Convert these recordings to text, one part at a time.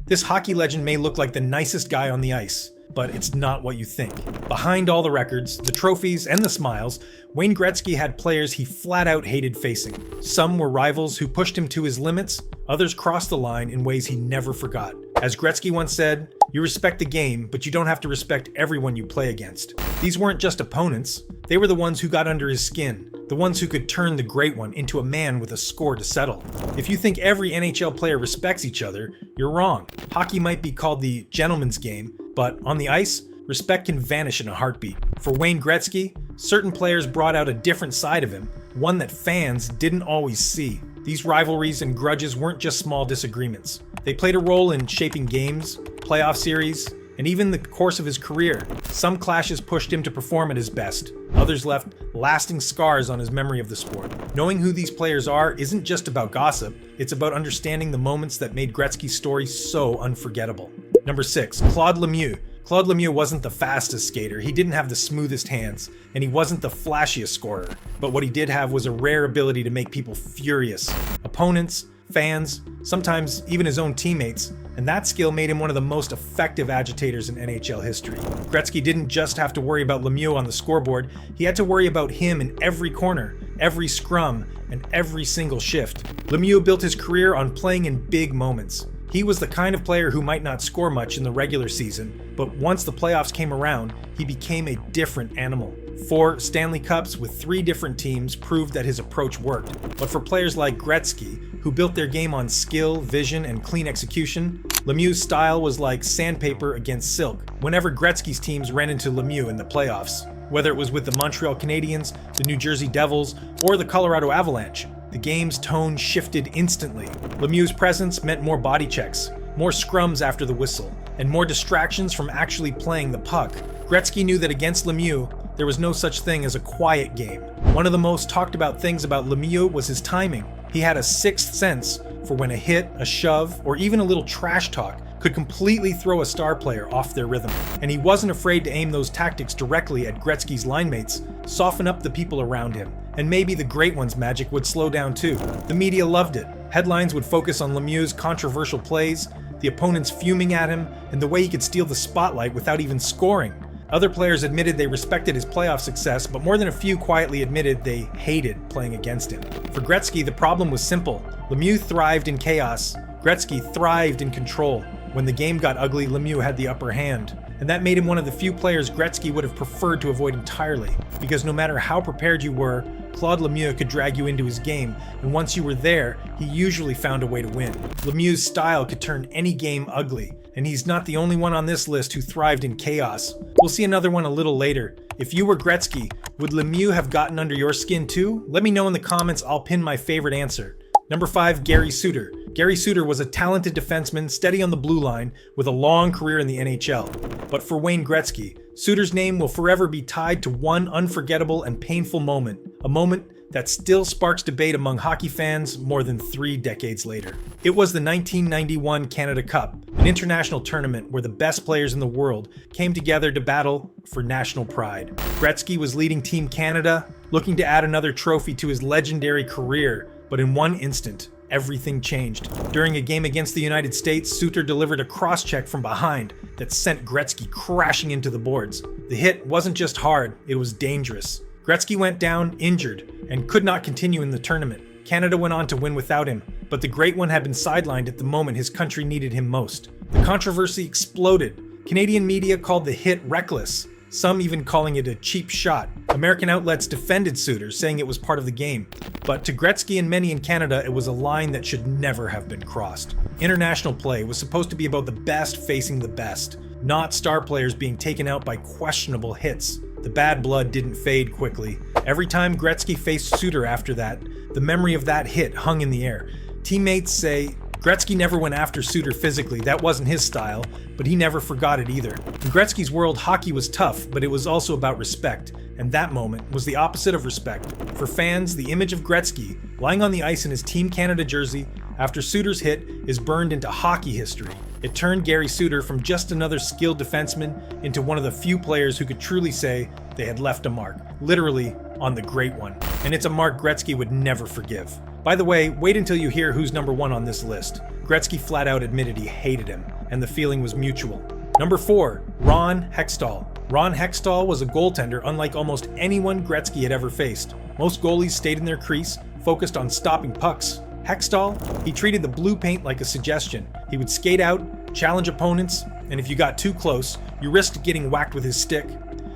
This hockey legend may look like the nicest guy on the ice, but it's not what you think. Behind all the records, the trophies, and the smiles, Wayne Gretzky had players he flat out hated facing. Some were rivals who pushed him to his limits, others crossed the line in ways he never forgot. As Gretzky once said, "You respect the game, but you don't have to respect everyone you play against." These weren't just opponents, they were the ones who got under his skin, the ones who could turn the great one into a man with a score to settle. If you think every NHL player respects each other, you're wrong. Hockey might be called the gentleman's game, but on the ice, respect can vanish in a heartbeat. For Wayne Gretzky, certain players brought out a different side of him, one that fans didn't always see. These rivalries and grudges weren't just small disagreements. They played a role in shaping games, playoff series, and even the course of his career. Some clashes pushed him to perform at his best. Others left lasting scars on his memory of the sport. Knowing who these players are isn't just about gossip, it's about understanding the moments that made Gretzky's story so unforgettable. Number 6, Claude Lemieux. Claude Lemieux wasn't the fastest skater, he didn't have the smoothest hands, and he wasn't the flashiest scorer. But what he did have was a rare ability to make people furious. Opponents, fans, sometimes even his own teammates, and that skill made him one of the most effective agitators in NHL history. Gretzky didn't just have to worry about Lemieux on the scoreboard, he had to worry about him in every corner, every scrum, and every single shift. Lemieux built his career on playing in big moments. He was the kind of player who might not score much in the regular season, but once the playoffs came around, he became a different animal. 4 Stanley Cups with 3 different teams proved that his approach worked. But for players like Gretzky, who built their game on skill, vision, and clean execution, Lemieux's style was like sandpaper against silk. Whenever Gretzky's teams ran into Lemieux in the playoffs, whether it was with the Montreal Canadiens, the New Jersey Devils, or the Colorado Avalanche, the game's tone shifted instantly. Lemieux's presence meant more body checks, more scrums after the whistle, and more distractions from actually playing the puck. Gretzky knew that against Lemieux, there was no such thing as a quiet game. One of the most talked about things about Lemieux was his timing. He had a sixth sense for when a hit, a shove, or even a little trash talk could completely throw a star player off their rhythm. And he wasn't afraid to aim those tactics directly at Gretzky's line mates, soften up the people around him, and maybe the great one's magic would slow down too. The media loved it. Headlines would focus on Lemieux's controversial plays, the opponents fuming at him, and the way he could steal the spotlight without even scoring. Other players admitted they respected his playoff success, but more than a few quietly admitted they hated playing against him. For Gretzky, the problem was simple. Lemieux thrived in chaos. Gretzky thrived in control. When the game got ugly, Lemieux had the upper hand. And that made him one of the few players Gretzky would have preferred to avoid entirely, because no matter how prepared you were, Claude Lemieux could drag you into his game, and once you were there, he usually found a way to win. Lemieux's style could turn any game ugly, and he's not the only one on this list who thrived in chaos. We'll see another one a little later. If you were Gretzky, would Lemieux have gotten under your skin too? Let me know in the comments, I'll pin my favorite answer. Number 5, Gary Suter. Gary Suter was a talented defenseman, steady on the blue line, with a long career in the NHL. But for Wayne Gretzky, Suter's name will forever be tied to one unforgettable and painful moment, a moment that still sparks debate among hockey fans more than 3 decades later. It was the 1991 Canada Cup, an international tournament where the best players in the world came together to battle for national pride. Gretzky was leading Team Canada, looking to add another trophy to his legendary career, but in one instant, everything changed. During a game against the United States, Suter delivered a cross-check from behind that sent Gretzky crashing into the boards. The hit wasn't just hard, it was dangerous. Gretzky went down injured and could not continue in the tournament. Canada went on to win without him, but the Great One had been sidelined at the moment his country needed him most. The controversy exploded. Canadian media called the hit reckless, some even calling it a cheap shot. American outlets defended Suter, saying it was part of the game. But to Gretzky and many in Canada, it was a line that should never have been crossed. International play was supposed to be about the best facing the best, not star players being taken out by questionable hits. The bad blood didn't fade quickly. Every time Gretzky faced Suter after that, the memory of that hit hung in the air. Teammates say Gretzky never went after Suter physically, that wasn't his style, but he never forgot it either. In Gretzky's world, hockey was tough, but it was also about respect, and that moment was the opposite of respect. For fans, the image of Gretzky lying on the ice in his Team Canada jersey after Suter's hit is burned into hockey history. It turned Gary Suter from just another skilled defenseman into one of the few players who could truly say they had left a mark, literally on the Great One. And it's a mark Gretzky would never forgive. By the way, wait until you hear who's number 1 on this list. Gretzky flat out admitted he hated him, and the feeling was mutual. Number 4, Ron Hextall. Ron Hextall was a goaltender unlike almost anyone Gretzky had ever faced. Most goalies stayed in their crease, focused on stopping pucks. Hextall, he treated the blue paint like a suggestion. He would skate out, challenge opponents, and if you got too close, you risked getting whacked with his stick.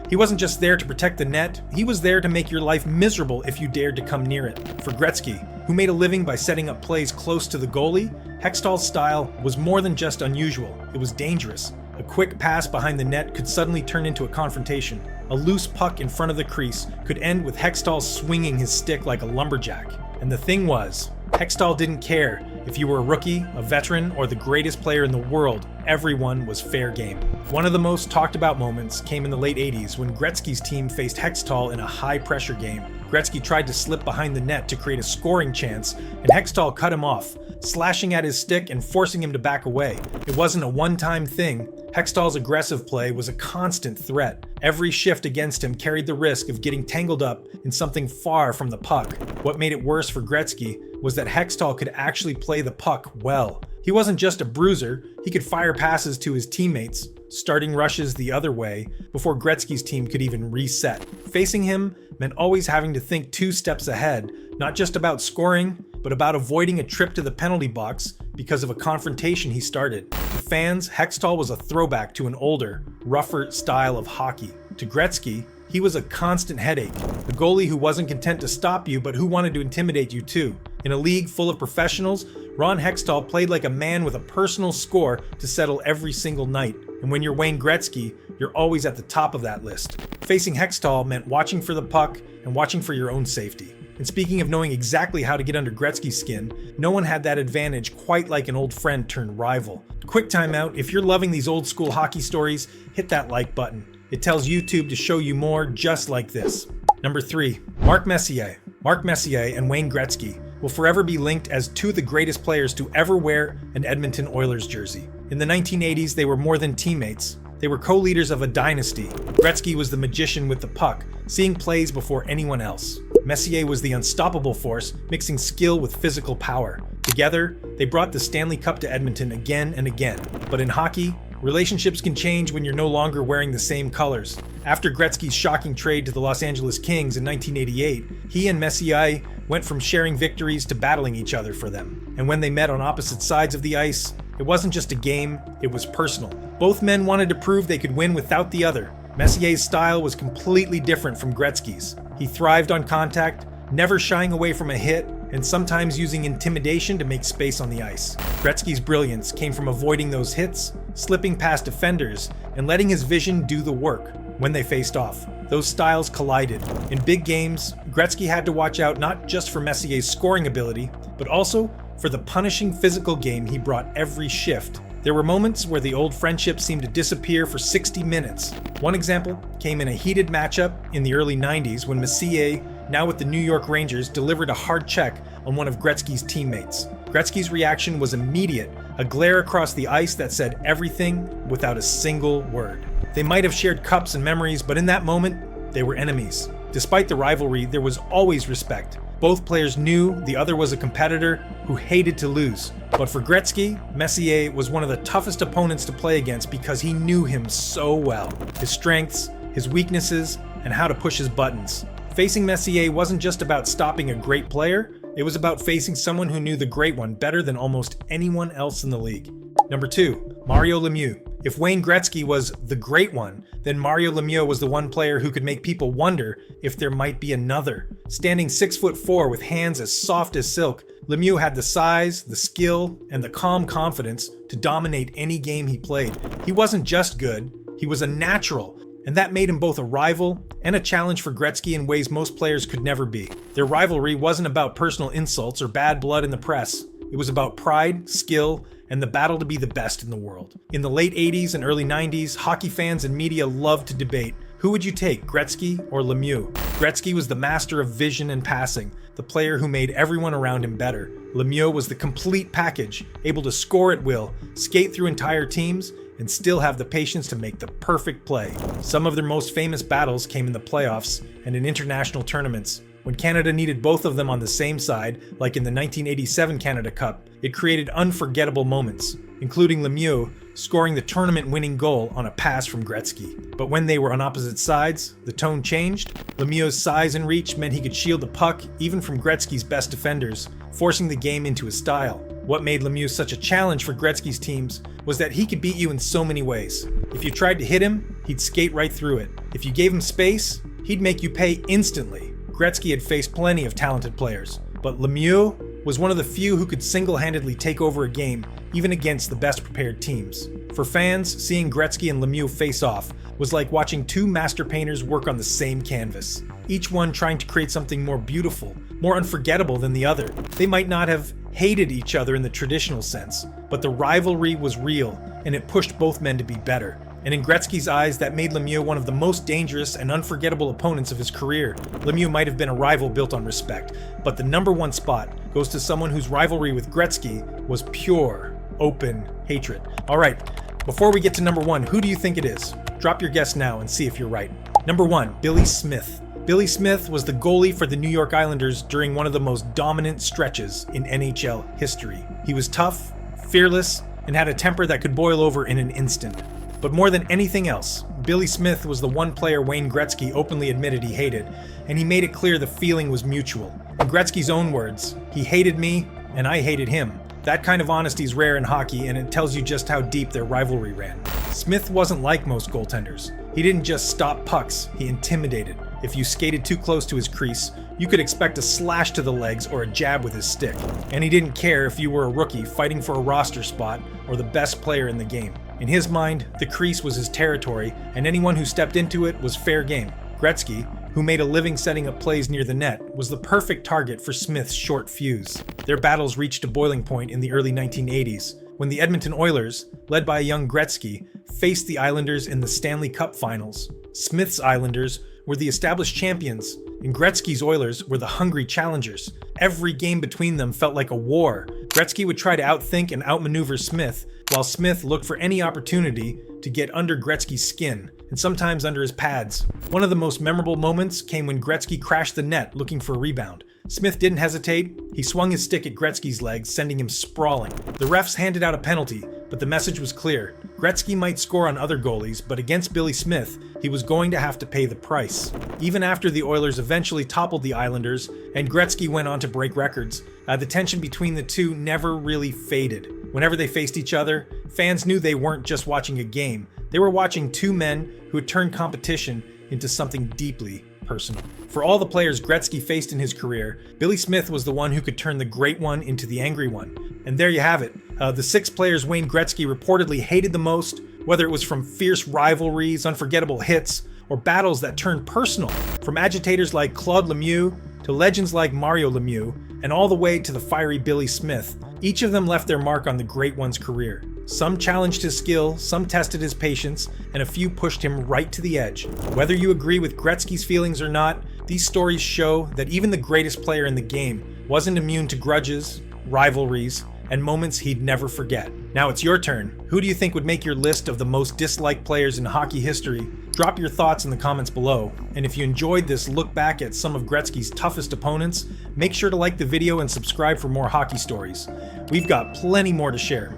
He wasn't just there to protect the net, he was there to make your life miserable if you dared to come near it. For Gretzky, who made a living by setting up plays close to the goalie, Hextall's style was more than just unusual, it was dangerous. A quick pass behind the net could suddenly turn into a confrontation. A loose puck in front of the crease could end with Hextall swinging his stick like a lumberjack. And the thing was, Hextall didn't care if you were a rookie, a veteran, or the greatest player in the world. Everyone was fair game. One of the most talked about moments came in the late 80s when Gretzky's team faced Hextall in a high-pressure game. Gretzky tried to slip behind the net to create a scoring chance, and Hextall cut him off, slashing at his stick and forcing him to back away. It wasn't a one-time thing. Hextall's aggressive play was a constant threat. Every shift against him carried the risk of getting tangled up in something far from the puck. What made it worse for Gretzky was that Hextall could actually play the puck well. He wasn't just a bruiser, he could fire passes to his teammates, starting rushes the other way before Gretzky's team could even reset. Facing him meant always having to think 2 steps ahead, not just about scoring, but about avoiding a trip to the penalty box because of a confrontation he started. To fans, Hextall was a throwback to an older, rougher style of hockey. To Gretzky, he was a constant headache, a goalie who wasn't content to stop you but who wanted to intimidate you too. In a league full of professionals, Ron Hextall played like a man with a personal score to settle every single night. And when you're Wayne Gretzky, you're always at the top of that list. Facing Hextall meant watching for the puck and watching for your own safety. And speaking of knowing exactly how to get under Gretzky's skin, no one had that advantage quite like an old friend turned rival. Quick timeout, if you're loving these old school hockey stories, hit that like button. It tells YouTube to show you more just like this. Number 3, Mark Messier. Mark Messier and Wayne Gretzky will forever be linked as 2 of the greatest players to ever wear an Edmonton Oilers jersey. In the 1980s, they were more than teammates. They were co-leaders of a dynasty. Gretzky was the magician with the puck, seeing plays before anyone else. Messier was the unstoppable force, mixing skill with physical power. Together, they brought the Stanley Cup to Edmonton again and again. But in hockey, relationships can change when you're no longer wearing the same colors. After Gretzky's shocking trade to the Los Angeles Kings in 1988, he and Messier went from sharing victories to battling each other for them. And when they met on opposite sides of the ice, it wasn't just a game, it was personal. Both men wanted to prove they could win without the other. Messier's style was completely different from Gretzky's. He thrived on contact, never shying away from a hit, and sometimes using intimidation to make space on the ice. Gretzky's brilliance came from avoiding those hits, slipping past defenders, and letting his vision do the work. When they faced off, those styles collided. In big games, Gretzky had to watch out not just for Messier's scoring ability, but also for the punishing physical game he brought every shift. There were moments where the old friendship seemed to disappear for 60 minutes. One example came in a heated matchup in the early 90s when Messier, now with the New York Rangers, delivered a hard check on one of Gretzky's teammates. Gretzky's reaction was immediate, a glare across the ice that said everything without a single word. They might have shared cups and memories, but in that moment, they were enemies. Despite the rivalry, there was always respect. Both players knew the other was a competitor who hated to lose. But for Gretzky, Messier was one of the toughest opponents to play against because he knew him so well. His strengths, his weaknesses, and how to push his buttons. Facing Messier wasn't just about stopping a great player, it was about facing someone who knew the great one better than almost anyone else in the league. Number 2, Mario Lemieux. If Wayne Gretzky was the great one, then Mario Lemieux was the one player who could make people wonder if there might be another. Standing 6'4" with hands as soft as silk, Lemieux had the size, the skill, and the calm confidence to dominate any game he played. He wasn't just good, he was a natural, and that made him both a rival and a challenge for Gretzky in ways most players could never be. Their rivalry wasn't about personal insults or bad blood in the press. It was about pride, skill, and the battle to be the best in the world. In the late 80s and early 90s, hockey fans and media loved to debate. Who would you take, Gretzky or Lemieux? Gretzky was the master of vision and passing, the player who made everyone around him better. Lemieux was the complete package, able to score at will, skate through entire teams, and still have the patience to make the perfect play. Some of their most famous battles came in the playoffs and in international tournaments, When Canada needed both of them on the same side, like in the 1987 Canada Cup, it created unforgettable moments, including Lemieux scoring the tournament-winning goal on a pass from Gretzky. But when they were on opposite sides, the tone changed. Lemieux's size and reach meant he could shield the puck even from Gretzky's best defenders, forcing the game into his style. What made Lemieux such a challenge for Gretzky's teams was that he could beat you in so many ways. If you tried to hit him, he'd skate right through it. If you gave him space, he'd make you pay instantly. Gretzky had faced plenty of talented players, but Lemieux was one of the few who could single-handedly take over a game, even against the best prepared teams. For fans, seeing Gretzky and Lemieux face off was like watching two master painters work on the same canvas, each one trying to create something more beautiful, more unforgettable than the other. They might not have hated each other in the traditional sense, but the rivalry was real, and it pushed both men to be better. And in Gretzky's eyes, that made Lemieux one of the most dangerous and unforgettable opponents of his career. Lemieux might have been a rival built on respect, but the number one spot goes to someone whose rivalry with Gretzky was pure, open hatred. Alright, before we get to number one, who do you think it is? Drop your guess now and see if you're right. Number one, Billy Smith. Billy Smith was the goalie for the New York Islanders during one of the most dominant stretches in NHL history. He was tough, fearless, and had a temper that could boil over in an instant. But more than anything else, Billy Smith was the one player Wayne Gretzky openly admitted he hated, and he made it clear the feeling was mutual. In Gretzky's own words, he hated me, and I hated him. That kind of honesty is rare in hockey, and it tells you just how deep their rivalry ran. Smith wasn't like most goaltenders. He didn't just stop pucks, he intimidated. If you skated too close to his crease, you could expect a slash to the legs or a jab with his stick. And he didn't care if you were a rookie fighting for a roster spot or the best player in the game. In his mind, the crease was his territory, and anyone who stepped into it was fair game. Gretzky, who made a living setting up plays near the net, was the perfect target for Smith's short fuse. Their battles reached a boiling point in the early 1980s, when the Edmonton Oilers, led by a young Gretzky, faced the Islanders in the Stanley Cup Finals. Smith's Islanders were the established champions, and Gretzky's Oilers were the hungry challengers. Every game between them felt like a war. Gretzky would try to outthink and outmaneuver Smith, while Smith looked for any opportunity to get under Gretzky's skin, and sometimes under his pads. One of the most memorable moments came when Gretzky crashed the net looking for a rebound. Smith didn't hesitate. He swung his stick at Gretzky's legs, sending him sprawling. The refs handed out a penalty, but the message was clear. Gretzky might score on other goalies, but against Billy Smith, he was going to have to pay the price. Even after the Oilers eventually toppled the Islanders, and Gretzky went on to break records, the tension between the two never really faded. Whenever they faced each other, fans knew they weren't just watching a game. They were watching two men who had turned competition into something deeply personal. For all the players Gretzky faced in his career, Billy Smith was the one who could turn the great one into the angry one. And there you have it. The 6 players Wayne Gretzky reportedly hated the most, whether it was from fierce rivalries, unforgettable hits, or battles that turned personal. From agitators like Claude Lemieux to legends like Mario Lemieux, and all the way to the fiery Billy Smith, each of them left their mark on the great one's career. Some challenged his skill, some tested his patience, and a few pushed him right to the edge. Whether you agree with Gretzky's feelings or not, these stories show that even the greatest player in the game wasn't immune to grudges, rivalries, and moments he'd never forget. Now it's your turn. Who do you think would make your list of the most disliked players in hockey history? Drop your thoughts in the comments below. And if you enjoyed this look back at some of Gretzky's toughest opponents, make sure to like the video and subscribe for more hockey stories. We've got plenty more to share.